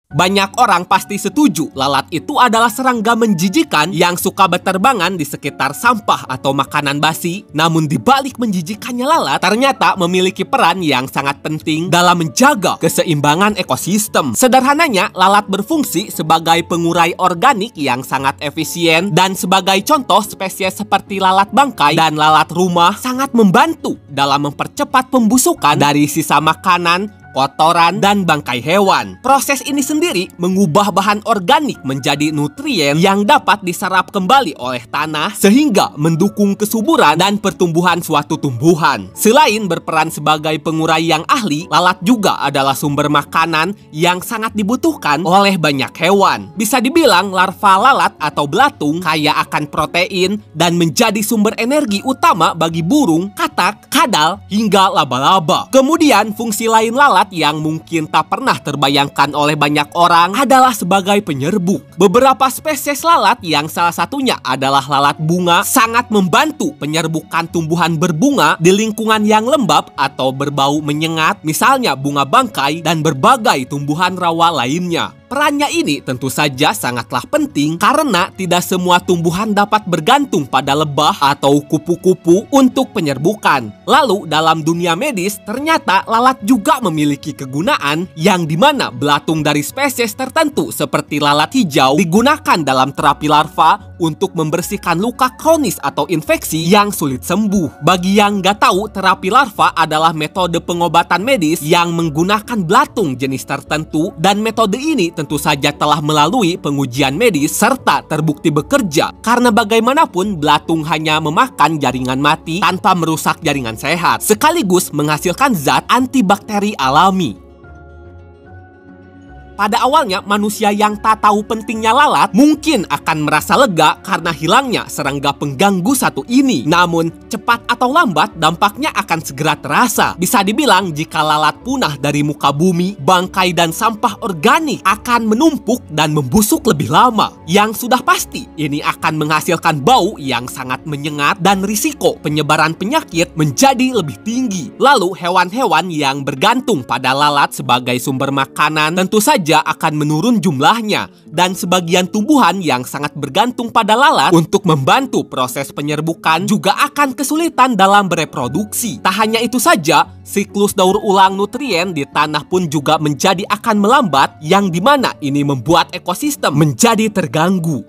Banyak orang pasti setuju lalat itu adalah serangga menjijikan yang suka berterbangan di sekitar sampah atau makanan basi. Namun di balik menjijikannya lalat ternyata memiliki peran yang sangat penting dalam menjaga keseimbangan ekosistem. Sederhananya, lalat berfungsi sebagai pengurai organik yang sangat efisien, dan sebagai contoh spesies seperti lalat bangkai dan lalat rumah sangat membantu dalam mempercepat pembusukan dari sisa makanan, kotoran, dan bangkai hewan. Proses ini sendiri mengubah bahan organik menjadi nutrien yang dapat diserap kembali oleh tanah sehingga mendukung kesuburan dan pertumbuhan suatu tumbuhan. Selain berperan sebagai pengurai yang ahli, lalat juga adalah sumber makanan yang sangat dibutuhkan oleh banyak hewan. Bisa dibilang larva lalat atau belatung kaya akan protein dan menjadi sumber energi utama bagi burung, katak, kadal, hingga laba-laba. Kemudian fungsi lain lalat yang mungkin tak pernah terbayangkan oleh banyak orang adalah sebagai penyerbuk. Beberapa spesies lalat yang salah satunya adalah lalat bunga sangat membantu penyerbukan tumbuhan berbunga di lingkungan yang lembab atau berbau menyengat, misalnya bunga bangkai dan berbagai tumbuhan rawa lainnya. Perannya ini tentu saja sangatlah penting karena tidak semua tumbuhan dapat bergantung pada lebah atau kupu-kupu untuk penyerbukan. Lalu dalam dunia medis ternyata lalat juga memiliki kegunaan yang dimana belatung dari spesies tertentu seperti lalat hijau digunakan dalam terapi larva untuk membersihkan luka kronis atau infeksi yang sulit sembuh. Bagi yang nggak tahu, terapi larva adalah metode pengobatan medis yang menggunakan belatung jenis tertentu, dan metode ini tentu saja telah melalui pengujian medis serta terbukti bekerja karena bagaimanapun belatung hanya memakan jaringan mati tanpa merusak jaringan sehat, sekaligus menghasilkan zat antibakteri alami. Pada awalnya, manusia yang tak tahu pentingnya lalat mungkin akan merasa lega karena hilangnya serangga pengganggu satu ini. Namun, cepat atau lambat dampaknya akan segera terasa. Bisa dibilang jika lalat punah dari muka bumi, bangkai dan sampah organik akan menumpuk dan membusuk lebih lama. Yang sudah pasti, ini akan menghasilkan bau yang sangat menyengat dan risiko penyebaran penyakit menjadi lebih tinggi. Lalu, hewan-hewan yang bergantung pada lalat sebagai sumber makanan tentu saja akan menurun jumlahnya, dan sebagian tumbuhan yang sangat bergantung pada lalat untuk membantu proses penyerbukan juga akan kesulitan dalam bereproduksi. Tak hanya itu saja, siklus daur ulang nutrien di tanah pun juga menjadi akan melambat, yang dimana ini membuat ekosistem menjadi terganggu.